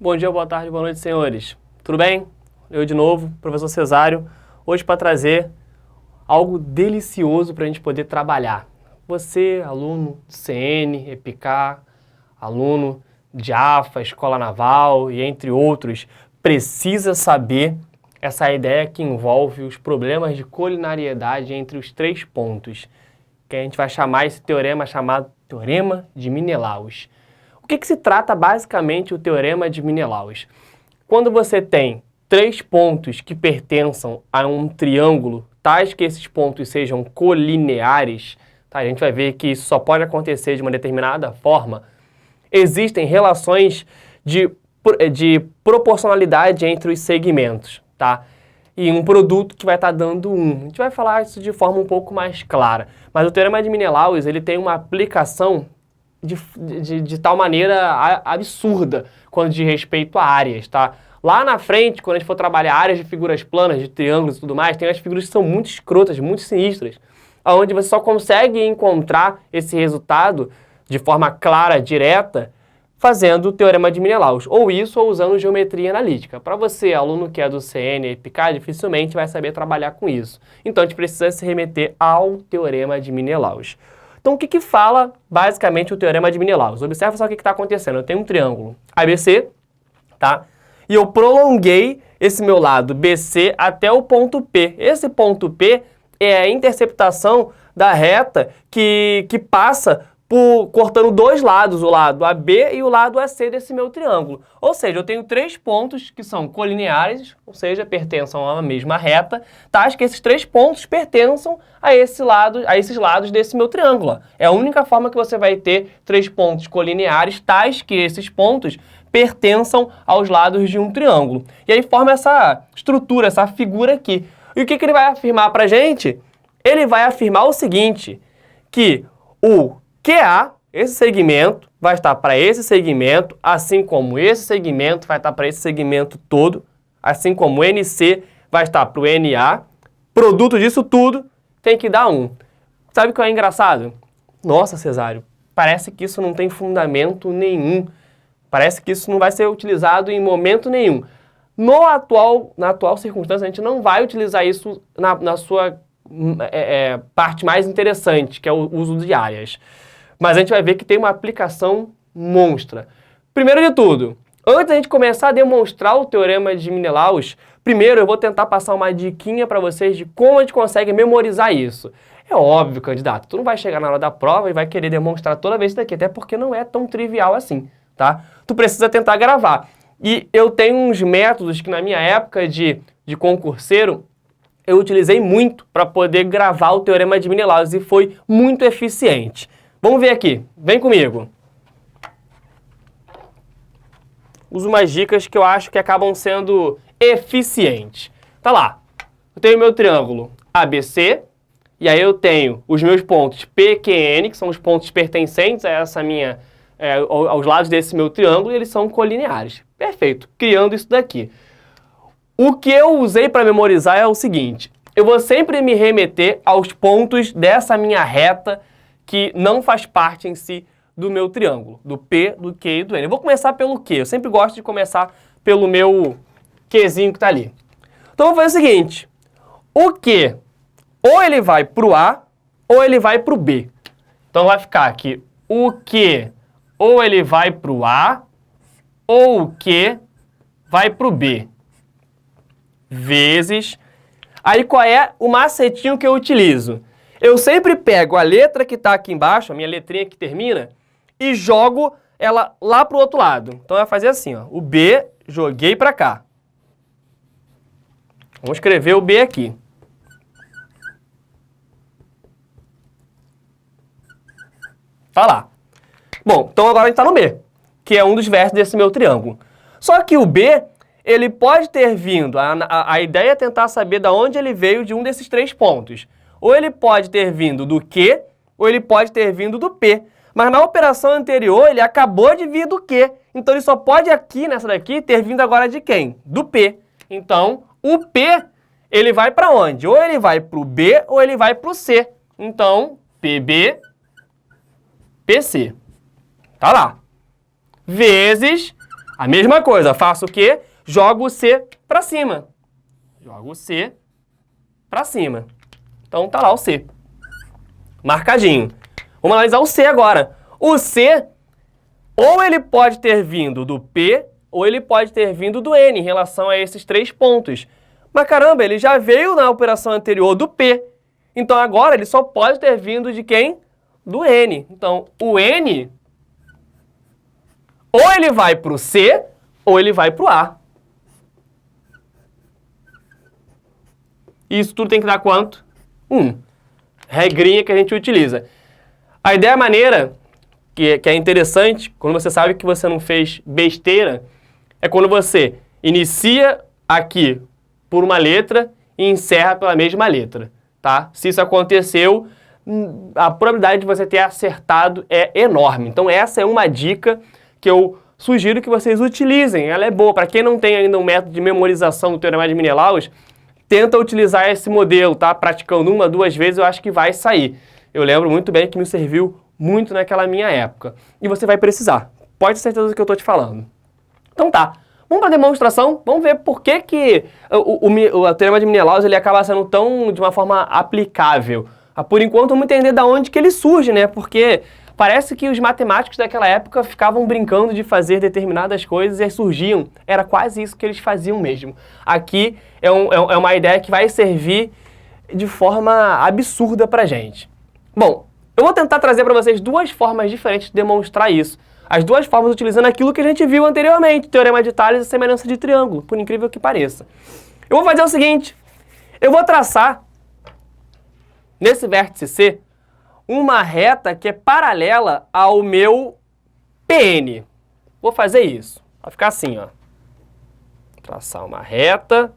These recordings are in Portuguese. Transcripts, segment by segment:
Bom dia, boa tarde, boa noite, senhores. Tudo bem? Eu de novo, professor Cesário, hoje para trazer algo delicioso para a gente poder trabalhar. Você, aluno de CN, EPICA, aluno de AFA, Escola Naval e entre outros, precisa saber essa ideia que envolve os problemas de colinariedade entre os 3 pontos, que a gente vai chamar esse teorema chamado Teorema de Menelaus. O que se trata basicamente o Teorema de Menelaus? Quando você tem 3 pontos que pertençam a um triângulo, tais que esses pontos sejam colineares, tá? A gente vai ver que isso só pode acontecer de uma determinada forma, existem relações de proporcionalidade entre os segmentos, tá? E um produto que vai estar dando 1. A gente vai falar isso de forma um pouco mais clara. Mas o Teorema de Menelaus, ele tem uma aplicação de tal maneira absurda quando diz respeito a áreas, tá? Lá na frente, quando a gente for trabalhar áreas de figuras planas, de triângulos e tudo mais, tem as figuras que são muito escrotas, muito sinistras, onde você só consegue encontrar esse resultado de forma clara, direta, fazendo o Teorema de Menelaus, ou isso ou usando geometria analítica. Para você, aluno que é do CN, EPICA, dificilmente vai saber trabalhar com isso. Então a gente precisa se remeter ao Teorema de Menelaus. Então, o que fala, basicamente, o Teorema de Menelaus? Observa só o que está acontecendo. Eu tenho um triângulo ABC, tá? E eu prolonguei esse meu lado BC até o ponto P. Esse ponto P é a interceptação da reta que passa cortando 2 lados, o lado AB e o lado AC desse meu triângulo. Ou seja, eu tenho 3 pontos que são colineares, ou seja, pertençam a uma mesma reta, tais que esses 3 pontos pertençam a esses lados desse meu triângulo. É a única forma que você vai ter 3 pontos colineares, tais que esses pontos pertençam aos lados de um triângulo. E aí forma essa estrutura, essa figura aqui. E o que ele vai afirmar pra gente? Ele vai afirmar o seguinte, que o QA, esse segmento, vai estar para esse segmento, assim como esse segmento vai estar para esse segmento todo, assim como o NC vai estar para o NA. Produto disso tudo tem que dar 1. Sabe o que é engraçado? Nossa, Cesário, parece que isso não tem fundamento nenhum. Parece que isso não vai ser utilizado em momento nenhum. Na atual circunstância, a gente não vai utilizar isso na sua parte mais interessante, que é o uso de áreas. Mas a gente vai ver que tem uma aplicação monstra. Primeiro de tudo, antes da gente começar a demonstrar o Teorema de Menelaus, primeiro eu vou tentar passar uma diquinha para vocês de como a gente consegue memorizar isso. É óbvio, candidato, tu não vai chegar na hora da prova e vai querer demonstrar toda vez isso daqui, até porque não é tão trivial assim, tá? Tu precisa tentar gravar. E eu tenho uns métodos que na minha época de concurseiro, eu utilizei muito para poder gravar o Teorema de Menelaus e foi muito eficiente. Vamos ver aqui, vem comigo. Uso umas dicas que eu acho que acabam sendo eficientes. Tá lá, eu tenho meu triângulo ABC, e aí eu tenho os meus pontos P, Q, N, que são os pontos pertencentes a essa aos lados desse meu triângulo, e eles são colineares. Perfeito, criando isso daqui. O que eu usei para memorizar é o seguinte, eu vou sempre me remeter aos pontos dessa minha reta que não faz parte em si do meu triângulo, do P, do Q e do N. Eu vou começar pelo Q, eu sempre gosto de começar pelo meu Qzinho que está ali. Então eu vou fazer o seguinte, o Q, ou ele vai para o A, ou ele vai para o B. Então vai ficar aqui, o Q, ou ele vai para o A, ou o Q vai para o B. Vezes. Aí qual é o macetinho que eu utilizo? Eu sempre pego a letra que está aqui embaixo, a minha letrinha que termina, e jogo ela lá para o outro lado. Então vai fazer assim, ó, o B, joguei para cá. Vamos escrever o B aqui. Tá lá. Bom, então agora a gente está no B, que é um dos vértices desse meu triângulo. Só que o B, ele pode ter vindo, a ideia é tentar saber de onde ele veio de um desses 3 pontos. Ou ele pode ter vindo do Q, ou ele pode ter vindo do P. Mas na operação anterior, ele acabou de vir do Q. Então, ele só pode aqui, nessa daqui, ter vindo agora de quem? Do P. Então, o P, ele vai para onde? Ou ele vai para o B, ou ele vai para o C. Então, PB, PC. Tá lá. Vezes A mesma coisa, faço o quê? Jogo o C para cima. Jogo o C para cima. Então tá lá o C. Marcadinho. Vamos analisar o C agora. O C, ou ele pode ter vindo do P, ou ele pode ter vindo do N em relação a esses 3 pontos. Mas caramba, ele já veio na operação anterior do P. Então agora ele só pode ter vindo de quem? Do N. Então o N, ou ele vai para o C, ou ele vai para o A. Isso tudo tem que dar quanto? 1. Regrinha que a gente utiliza. A ideia maneira, que é interessante, quando você sabe que você não fez besteira, é quando você inicia aqui por uma letra e encerra pela mesma letra, tá? Se isso aconteceu, a probabilidade de você ter acertado é enorme. Então essa é uma dica que eu sugiro que vocês utilizem. Ela é boa. Para quem não tem ainda um método de memorização do Teorema de Menelaus, tenta utilizar esse modelo, tá? Praticando 1, 2 vezes, eu acho que vai sair. Eu lembro muito bem que me serviu muito naquela minha época. E você vai precisar. Pode ter certeza do que eu estou te falando. Então tá. Vamos para a demonstração. Vamos ver por que o Teorema de Menelaus ele acaba sendo tão, de uma forma aplicável. Por enquanto, vamos entender de onde que ele surge, né? Porque parece que os matemáticos daquela época ficavam brincando de fazer determinadas coisas e surgiam. Era quase isso que eles faziam mesmo. Aqui é uma ideia que vai servir de forma absurda pra gente. Bom, eu vou tentar trazer para vocês 2 formas diferentes de demonstrar isso. As 2 formas utilizando aquilo que a gente viu anteriormente, Teorema de Tales e semelhança de triângulo, por incrível que pareça. Eu vou fazer o seguinte, eu vou traçar nesse vértice C uma reta que é paralela ao meu PN. Vou fazer isso. Vai ficar assim, ó. Traçar uma reta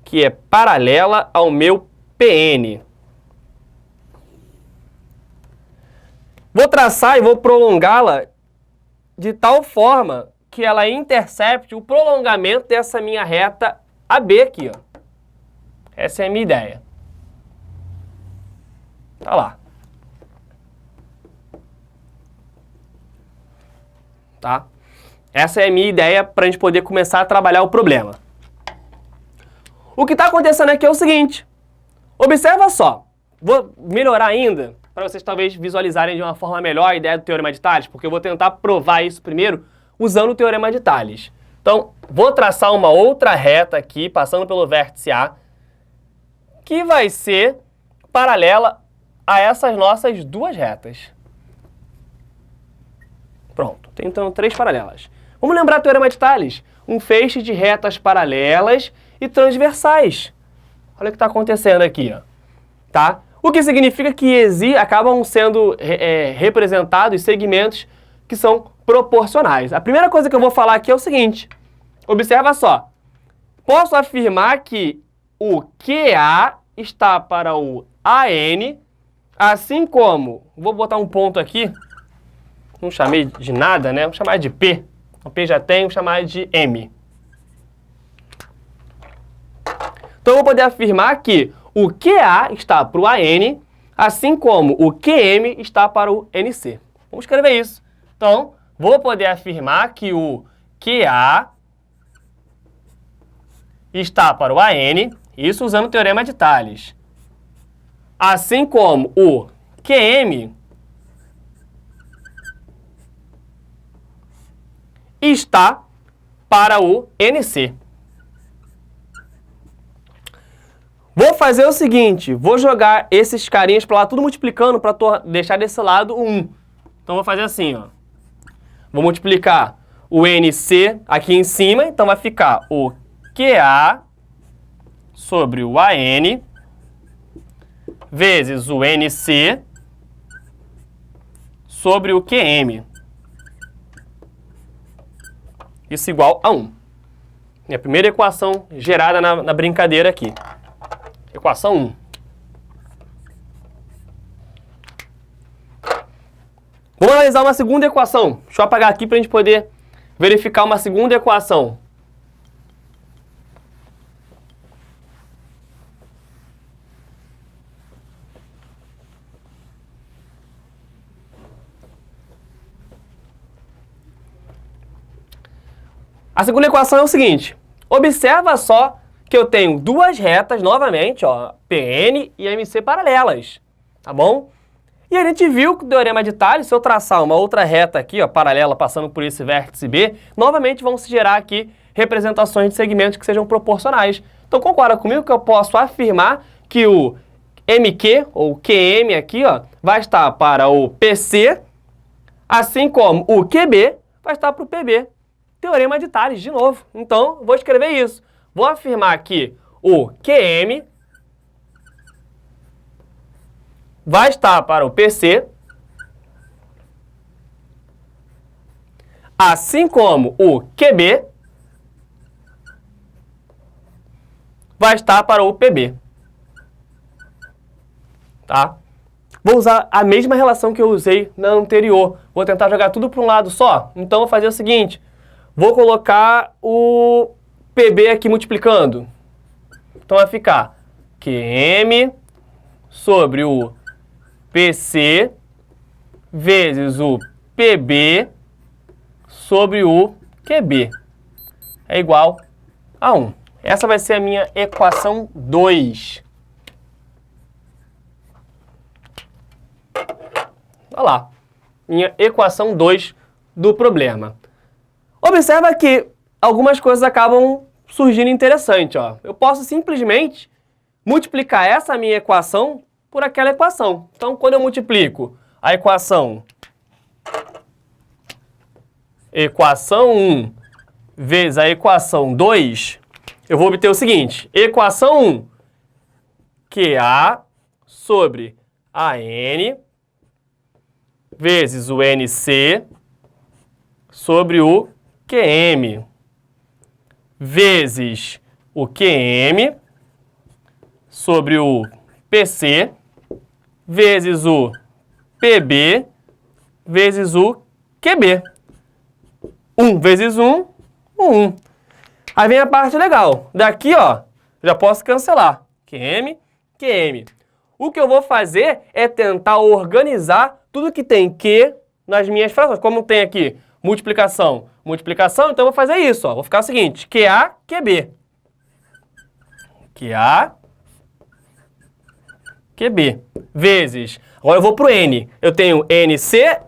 que é paralela ao meu PN. Vou traçar e vou prolongá-la de tal forma que ela intercepte o prolongamento dessa minha reta AB aqui, ó. Essa é a minha ideia. Tá lá. Tá? Essa é a minha ideia para a gente poder começar a trabalhar o problema. O que está acontecendo aqui é o seguinte. Observa só. Vou melhorar ainda, para vocês talvez visualizarem de uma forma melhor a ideia do Teorema de Tales, porque eu vou tentar provar isso primeiro usando o Teorema de Tales. Então, vou traçar uma outra reta aqui, passando pelo vértice A, que vai ser paralela a essas nossas 2 retas. Pronto, tem então 3 paralelas. Vamos lembrar o Teorema de Tales? Um feixe de retas paralelas e transversais. Olha o que está acontecendo aqui, ó. Tá? O que significa que acabam sendo representados segmentos que são proporcionais. A primeira coisa que eu vou falar aqui é o seguinte. Observa só. Posso afirmar que o QA está para o AN, assim como... Vou botar um ponto aqui. Não chamei de nada, né? Vamos chamar de P. O P já tem, vamos chamar de M. Então eu vou poder afirmar que o QA está para o AN, assim como o QM está para o NC. Vamos escrever isso. Então, vou poder afirmar que o QA está para o AN, isso usando o Teorema de Tales. Assim como o QM está para o NC. Vou fazer o seguinte, vou jogar esses carinhas para lá, tudo multiplicando para deixar desse lado 1. Então, vou fazer assim, ó. Vou multiplicar o NC aqui em cima, então vai ficar o QA sobre o AN vezes o NC sobre o QM. Isso igual a 1. Minha primeira equação gerada na brincadeira aqui. Equação 1. Vamos analisar uma segunda equação. Deixa eu apagar aqui para a gente poder verificar uma segunda equação. A segunda equação é o seguinte. Observa só que eu tenho duas retas, novamente, ó, PN e MC paralelas, tá bom? E a gente viu que o teorema de Tales, se eu traçar uma outra reta aqui, ó, paralela, passando por esse vértice B, novamente vão se gerar aqui representações de segmentos que sejam proporcionais. Então concorda comigo que eu posso afirmar que o MQ, ou QM aqui, ó, vai estar para o PC, assim como o QB vai estar para o PB. Teorema de Tales, de novo. Então, vou escrever isso. Vou afirmar que o QM vai estar para o PC, assim como o QB vai estar para o PB. Tá? Vou usar a mesma relação que eu usei na anterior. Vou tentar jogar tudo para um lado só. Então, vou fazer o seguinte. Vou colocar o PB aqui multiplicando. Então, vai ficar QM sobre o PC vezes o PB sobre o QB é igual a 1. Essa vai ser a minha equação 2. Olha lá, minha equação 2 do problema. Observa que algumas coisas acabam surgindo interessantes. Ó. Eu posso simplesmente multiplicar essa minha equação por aquela equação. Então, quando eu multiplico a equação 1 vezes a equação 2, eu vou obter o seguinte. Equação 1, QA sobre AN vezes o NC sobre o QM vezes o QM sobre o PC vezes o PB vezes o QB. 1 vezes 1, 1. Aí vem a parte legal. Daqui, ó, já posso cancelar. QM, QM. O que eu vou fazer é tentar organizar tudo que tem Q nas minhas frações. Como tem aqui multiplicação, multiplicação, então eu vou fazer isso. Ó. Vou ficar o seguinte, QA, QB. QA, QB. Vezes, agora eu vou para o N. Eu tenho NC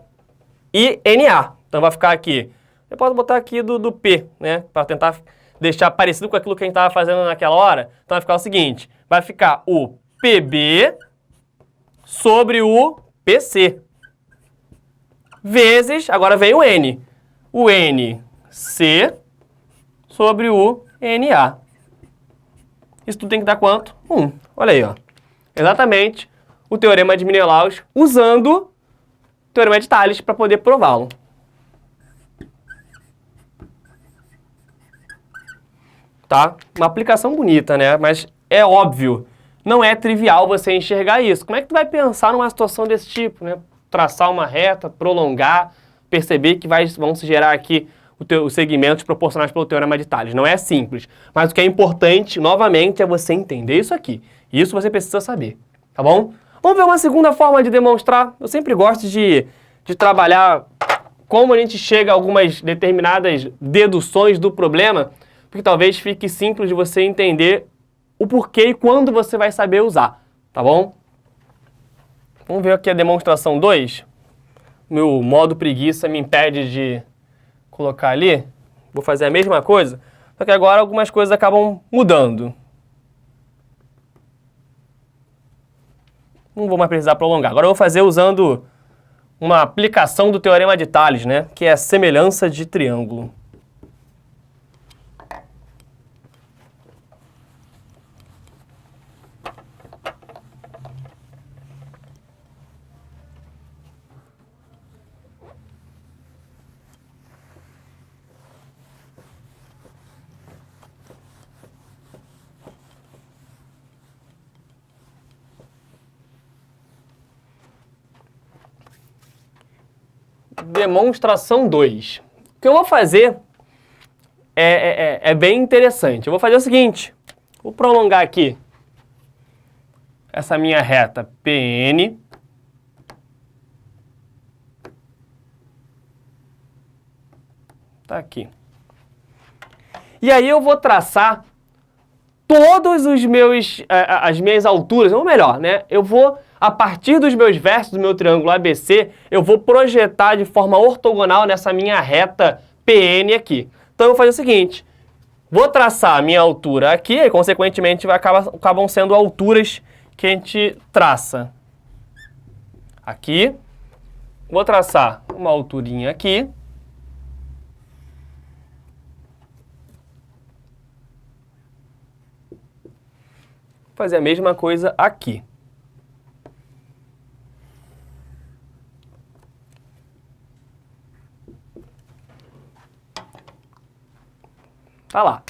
e NA. Então vai ficar aqui. Eu posso botar aqui do P, né? Para tentar deixar parecido com aquilo que a gente estava fazendo naquela hora. Então vai ficar o seguinte. Vai ficar o PB sobre o PC. Vezes, agora vem o N. O NC sobre o NA. Isso tudo tem que dar quanto? 1. Olha aí, ó. Exatamente o teorema de Menelaus usando o teorema de Tales para poder prová-lo. Tá? Uma aplicação bonita, né? Mas é óbvio, não é trivial você enxergar isso. Como é que tu vai pensar numa situação desse tipo, né? Traçar uma reta, prolongar, perceber que vão se gerar aqui os segmentos proporcionais pelo teorema de Tales. Não é simples. Mas o que é importante, novamente, é você entender isso aqui. Isso você precisa saber, tá bom? Vamos ver uma segunda forma de demonstrar. Eu sempre gosto de trabalhar como a gente chega a algumas determinadas deduções do problema, porque talvez fique simples de você entender o porquê e quando você vai saber usar, tá bom? Vamos ver aqui a demonstração 2. Meu modo preguiça me impede de colocar ali. Vou fazer a mesma coisa, só que agora algumas coisas acabam mudando. Não vou mais precisar prolongar. Agora eu vou fazer usando uma aplicação do teorema de Tales, né? Que é a semelhança de triângulo. Demonstração 2. O que eu vou fazer é bem interessante. Eu vou fazer o seguinte. Vou prolongar aqui essa minha reta PN. Tá aqui. E aí eu vou traçar todos os meus, as minhas alturas, ou melhor, né? Eu vou, a partir dos meus vértices do meu triângulo ABC, eu vou projetar de forma ortogonal nessa minha reta PN aqui. Então eu vou fazer o seguinte, vou traçar a minha altura aqui, e consequentemente acabam sendo alturas que a gente traça. Aqui, vou traçar uma alturinha aqui. Fazer a mesma coisa aqui. Tá lá.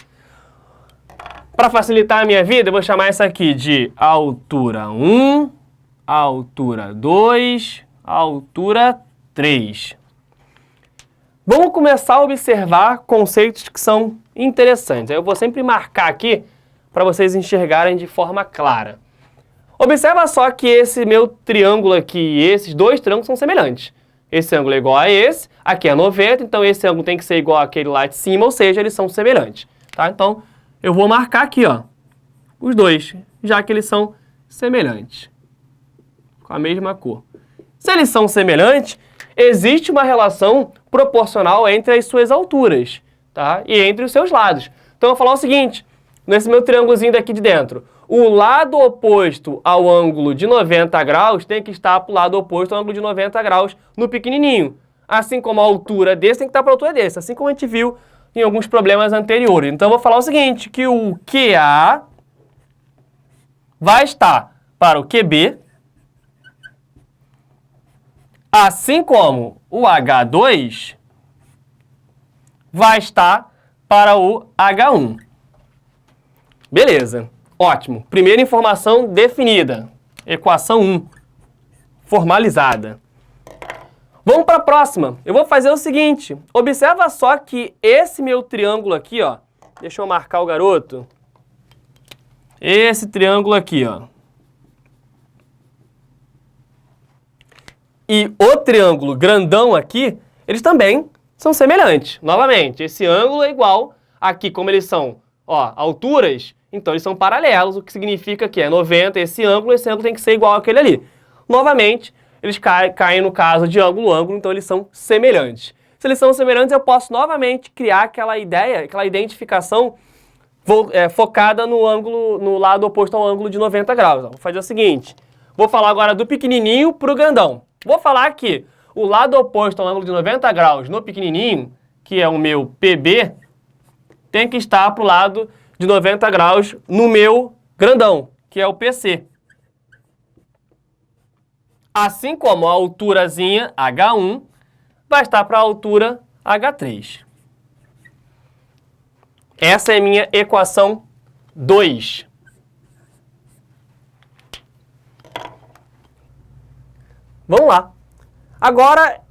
Para facilitar a minha vida, eu vou chamar essa aqui de altura 1, altura 2, altura 3. Vamos começar a observar conceitos que são interessantes. Eu vou sempre marcar aqui para vocês enxergarem de forma clara. Observa só que esse meu triângulo aqui e esses dois triângulos são semelhantes. Esse ângulo é igual a esse, aqui é 90, então esse ângulo tem que ser igual àquele lá de cima, ou seja, eles são semelhantes. Tá? Então, eu vou marcar aqui, ó, os dois, já que eles são semelhantes, com a mesma cor. Se eles são semelhantes, existe uma relação proporcional entre as suas alturas, tá? E entre os seus lados. Então, eu vou falar o seguinte, nesse meu triângulozinho daqui de dentro, o lado oposto ao ângulo de 90 graus tem que estar para o lado oposto ao ângulo de 90 graus no pequenininho. Assim como a altura desse tem que estar para a altura desse, assim como a gente viu em alguns problemas anteriores. Então, eu vou falar o seguinte, que o QA vai estar para o QB, assim como o H2 vai estar para o H1. Beleza, ótimo. Primeira informação definida. Equação 1, formalizada. Vamos para a próxima. Eu vou fazer o seguinte. Observa só que esse meu triângulo aqui, ó. Deixa eu marcar o garoto. Esse triângulo aqui, ó. E o triângulo grandão aqui, eles também são semelhantes. Novamente, esse ângulo é igual. Aqui, como eles são, ó, alturas, então eles são paralelos, o que significa que é 90, esse ângulo tem que ser igual àquele ali. Novamente, eles caem no caso de ângulo, então eles são semelhantes. Se eles são semelhantes, eu posso novamente criar aquela ideia, aquela identificação focada no ângulo, no lado oposto ao ângulo de 90 graus. Vou fazer o seguinte, vou falar agora do pequenininho para o grandão. Vou falar que o lado oposto ao ângulo de 90 graus no pequenininho, que é o meu PB, tem que estar para o lado de 90 graus no meu grandão, que é o PC. Assim como a alturazinha H1 vai estar para a altura H3. Essa é minha equação 2. Vamos lá. Agora,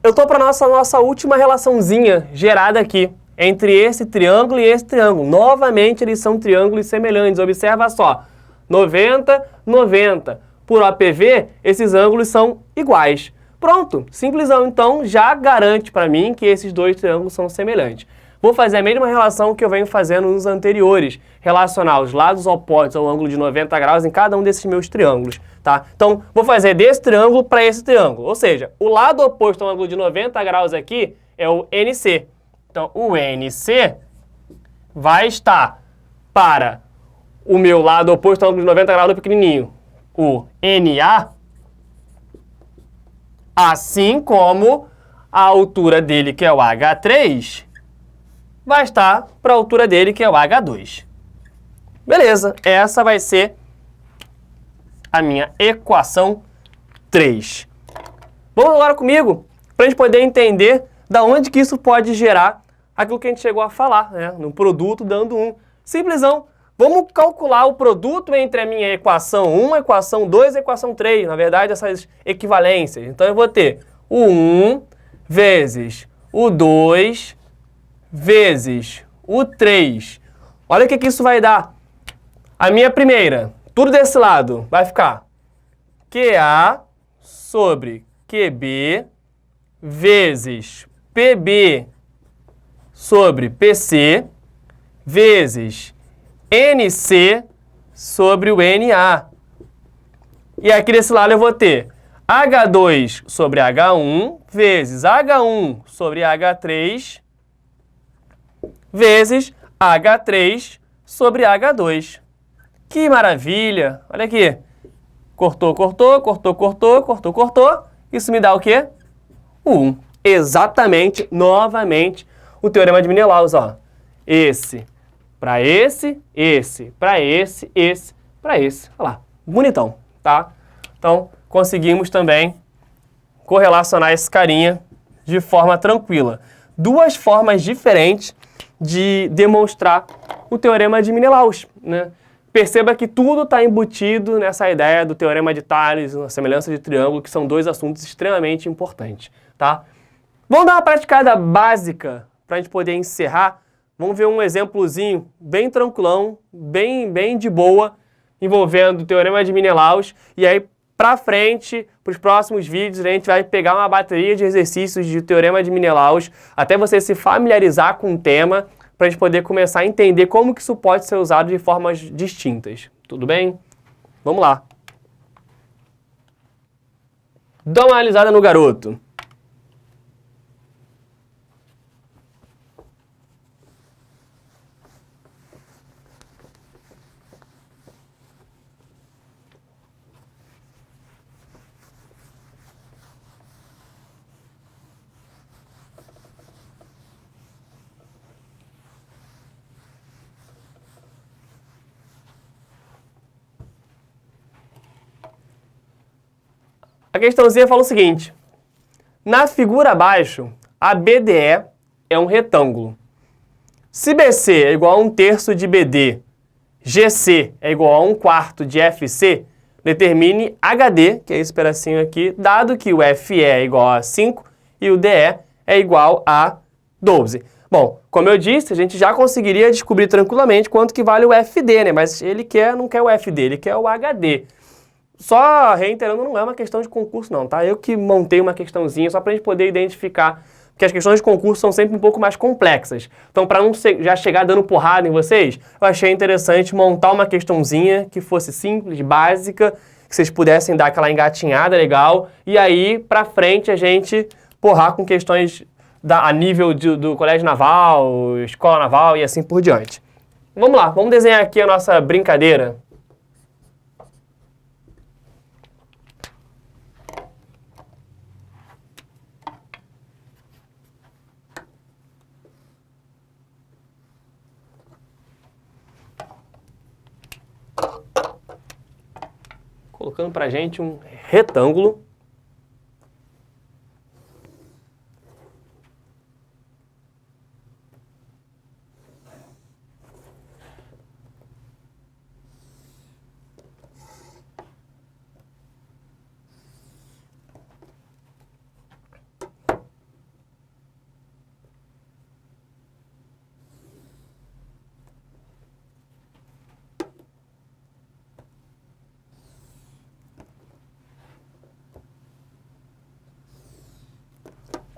eu estou para a nossa última relaçãozinha gerada aqui entre esse triângulo e esse triângulo. Novamente, eles são triângulos semelhantes. Observa só. 90, 90. Por OPV, esses ângulos são iguais. Pronto, simplesão. Então, já garante para mim que esses dois triângulos são semelhantes. Vou fazer a mesma relação que eu venho fazendo nos anteriores. Relacionar os lados opostos ao ângulo de 90 graus em cada um desses meus triângulos. Tá? Então, vou fazer desse triângulo para esse triângulo. Ou seja, o lado oposto ao ângulo de 90 graus aqui é o NC. Então, o NC vai estar para o meu lado oposto ao ângulo de 90 graus do pequenininho, o NA, assim como a altura dele, que é o H3, vai estar para a altura dele, que é o H2. Beleza, essa vai ser a minha equação 3. Vamos agora comigo para a gente poder entender da onde que isso pode gerar aquilo que a gente chegou a falar, né? No produto dando 1. Simplesão. Vamos calcular o produto entre a minha equação 1, a equação 2 e a equação 3. Na verdade, essas equivalências. Então, eu vou ter o 1 vezes o 2 vezes o 3. Olha o que isso vai dar. A minha primeira, tudo desse lado, vai ficar QA sobre QB vezes PB sobre PC vezes NC sobre o NA. E aqui desse lado eu vou ter H2 sobre H1 vezes H1 sobre H3 vezes H3 sobre H2. Que maravilha! Olha aqui. Cortou, cortou, cortou, cortou, cortou, cortou. Isso me dá o quê? 1. Exatamente, novamente, o teorema de Menelaus, ó. Esse para esse, esse para esse, esse para esse. Olha lá, bonitão, tá? Então, conseguimos também correlacionar esse carinha de forma tranquila. Duas formas diferentes de demonstrar o teorema de Menelaus, né? Perceba que tudo está embutido nessa ideia do teorema de Tales, a semelhança de triângulo, que são dois assuntos extremamente importantes, tá? Vamos dar uma praticada básica para a gente poder encerrar. Vamos ver um exemplozinho bem tranquilão, bem de boa, envolvendo o teorema de Menelaus. E aí, para frente, para os próximos vídeos, a gente vai pegar uma bateria de exercícios de teorema de Menelaus, até você se familiarizar com o tema, para a gente poder começar a entender como que isso pode ser usado de formas distintas. Tudo bem? Vamos lá. Dá uma analisada no garoto. A questãozinha fala o seguinte: na figura abaixo, a BDE é um retângulo. Se BC é igual a 1/3 de BD, GC é igual a 1/4 de FC, determine HD, que é esse pedacinho aqui, dado que o FE é igual a 5 e o DE é igual a 12. Bom, como eu disse, a gente já conseguiria descobrir tranquilamente quanto que vale o FD, né? Mas ele não quer o FD, ele quer o HD. Só reiterando, não é uma questão de concurso não, tá? Eu que montei uma questãozinha só pra gente poder identificar, porque as questões de concurso são sempre um pouco mais complexas. Então, para não já chegar dando porrada em vocês, eu achei interessante montar uma questãozinha que fosse simples, básica, que vocês pudessem dar aquela engatinhada legal, e aí, pra frente, a gente porrar com questões a nível do colégio naval, escola naval e assim por diante. Vamos lá, vamos desenhar aqui a nossa brincadeira. Colocando pra gente um retângulo.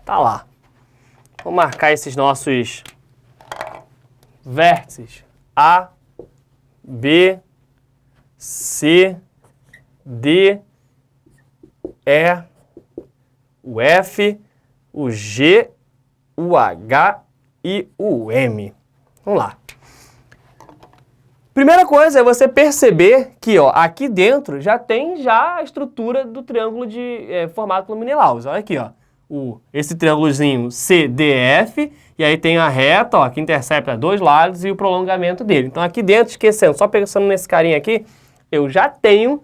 Tá lá. Vamos marcar esses nossos vértices A, B, C, D, E, o F, o G, o H e o M. Vamos lá. Primeira coisa é você perceber que ó, aqui dentro já tem a estrutura do triângulo formado pelo Menelaus. Olha aqui, ó. Esse triângulozinho CDF, e aí tem a reta, ó, que intercepta dois lados e o prolongamento dele. Então aqui dentro, esquecendo, só pensando nesse carinha aqui, eu já tenho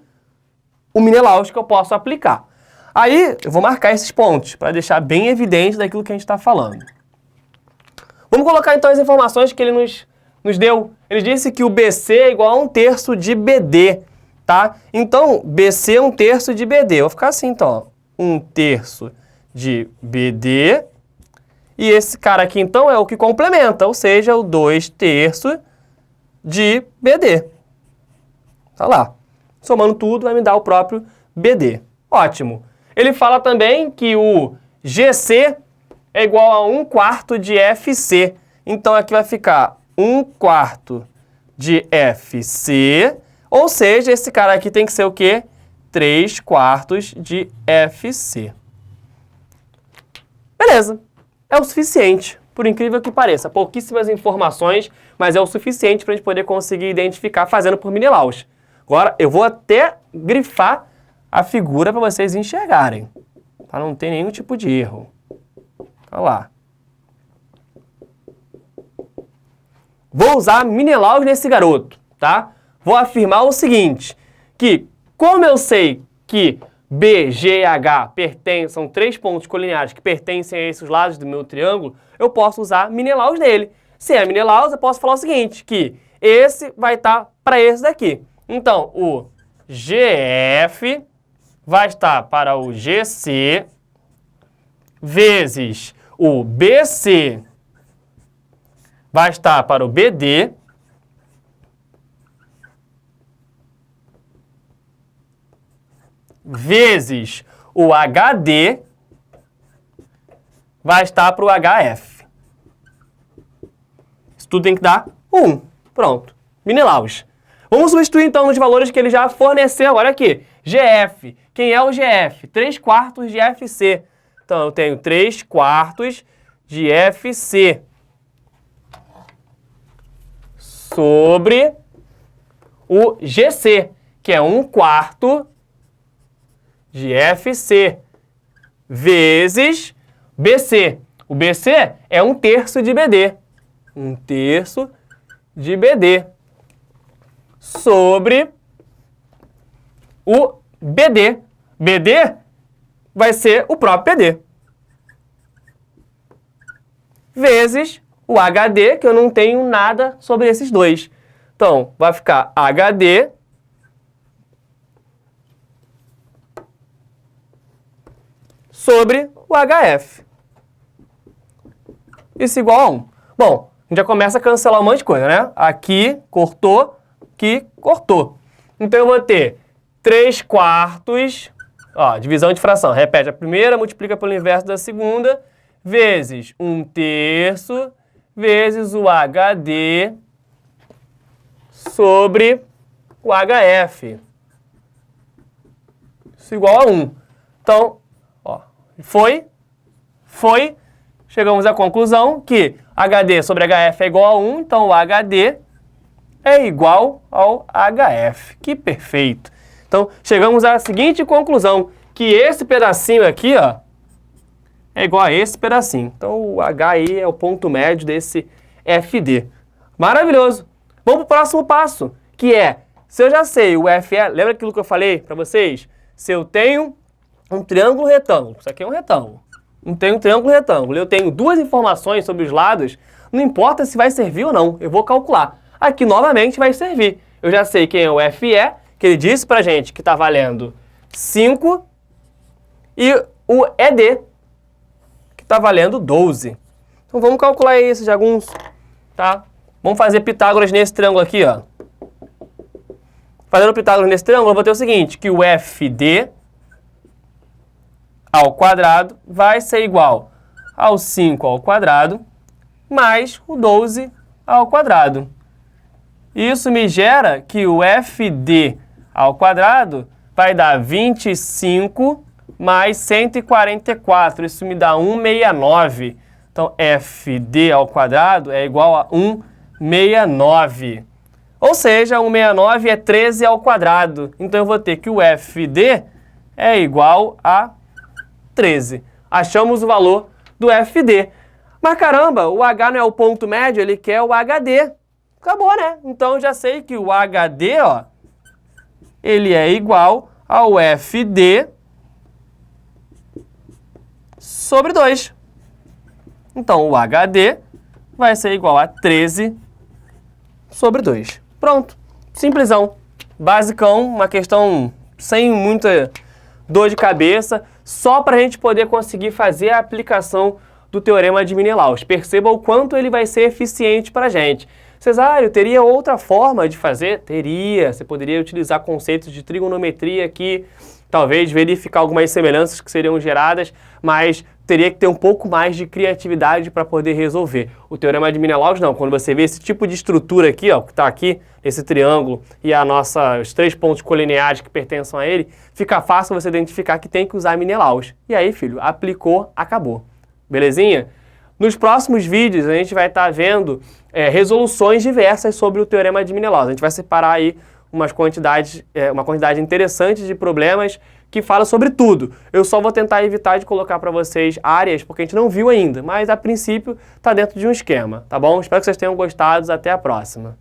o Menelaus que eu posso aplicar. Aí eu vou marcar esses pontos, para deixar bem evidente daquilo que a gente está falando. Vamos colocar então as informações que ele nos deu. Ele disse que o BC é igual a 1/3 de BD, tá? Então, BC é 1/3 de BD. Eu vou ficar assim, então, ó, 1/3 de BD, e esse cara aqui, então, é o que complementa, ou seja, o 2/3 de BD. Tá lá. Somando tudo, vai me dar o próprio BD. Ótimo. Ele fala também que o GC é igual a 1/4 de FC. Então, aqui vai ficar 1/4 de FC, ou seja, esse cara aqui tem que ser o quê? 3/4 de FC. Beleza, é o suficiente, por incrível que pareça. Pouquíssimas informações, mas é o suficiente para a gente poder conseguir identificar fazendo por Menelaus. Agora, eu vou até grifar a figura para vocês enxergarem, para não ter nenhum tipo de erro. Olha lá. Vou usar Menelaus nesse garoto, tá? Vou afirmar o seguinte, que como eu sei que B, G e H são 3 pontos colineares que pertencem a esses lados do meu triângulo, eu posso usar Menelaus nele. Se é Menelaus, eu posso falar o seguinte, que esse vai estar para esse daqui. Então, o GF vai estar para o GC vezes o BC vai estar para o BD vezes o HD vai estar para o HF. Isso tudo tem que dar 1. Pronto. Menelaus. Vamos substituir então nos valores que ele já forneceu. Olha aqui. GF. Quem é o GF? 3/4 de FC. Então eu tenho 3/4 de FC sobre o GC, que é 1/4 de FC, vezes BC. O BC é 1/3 de BD. 1/3 de BD. Sobre o BD. BD vai ser o próprio PD. Vezes o HD, que eu não tenho nada sobre esses dois. Então, vai ficar HD sobre o HF. Isso igual a 1. Bom, a gente já começa a cancelar um monte de coisa, né? Aqui cortou, aqui cortou. Então, eu vou ter 3/4, ó, divisão de fração. Repete a primeira, multiplica pelo inverso da segunda, vezes 1/3 vezes o HD sobre o HF. Isso igual a 1. Então, ó, foi, chegamos à conclusão que HD sobre HF é igual a 1, então o HD é igual ao HF. Que perfeito! Então, chegamos à seguinte conclusão, que esse pedacinho aqui, ó, é igual a esse pedacinho. Então, o HI é o ponto médio desse FD. Maravilhoso! Vamos para o próximo passo, que é, se eu já sei o FE, lembra aquilo que eu falei para vocês? Se eu tenho um triângulo retângulo, isso aqui é um retângulo, não tenho um triângulo retângulo, eu tenho duas informações sobre os lados, não importa se vai servir ou não, eu vou calcular. Aqui, novamente, vai servir. Eu já sei quem é o FE, que ele disse pra gente que está valendo 5, e o ED, que está valendo 12. Então, vamos calcular isso, jagunço, tá? Vamos fazer Pitágoras nesse triângulo aqui, ó. Fazendo Pitágoras nesse triângulo, eu vou ter o seguinte, que o FD ao quadrado vai ser igual ao 5 ao quadrado mais o 12 ao quadrado. Isso me gera que o FD ao quadrado vai dar 25 mais 144. Isso me dá 169. Então, FD ao quadrado é igual a 169. Ou seja, 169 é 13 ao quadrado. Então, eu vou ter que o FD é igual a 13. Achamos o valor do FD. Mas, caramba, o H não é o ponto médio, ele quer o HD. Acabou, né? Então, eu já sei que o HD, ó, ele é igual ao FD sobre 2. Então, o HD vai ser igual a 13 sobre 2. Pronto. Simplesão. Basicão, uma questão sem muita dor de cabeça, só para a gente poder conseguir fazer a aplicação do Teorema de Menelaus. Perceba o quanto ele vai ser eficiente para a gente. Cesário, teria outra forma de fazer? Teria. Você poderia utilizar conceitos de trigonometria aqui, talvez verificar algumas semelhanças que seriam geradas, mas teria que ter um pouco mais de criatividade para poder resolver. O teorema de Menelaus não. Quando você vê esse tipo de estrutura aqui, ó, que está aqui, esse triângulo e os 3 pontos colineares que pertencem a ele, fica fácil você identificar que tem que usar Menelaus. E aí, filho, aplicou, acabou. Belezinha? Nos próximos vídeos a gente vai estar vendo resoluções diversas sobre o teorema de Menelaus. A gente vai separar aí uma quantidade interessante de problemas que fala sobre tudo. Eu só vou tentar evitar de colocar para vocês áreas, porque a gente não viu ainda, mas a princípio está dentro de um esquema, tá bom? Espero que vocês tenham gostado, até a próxima.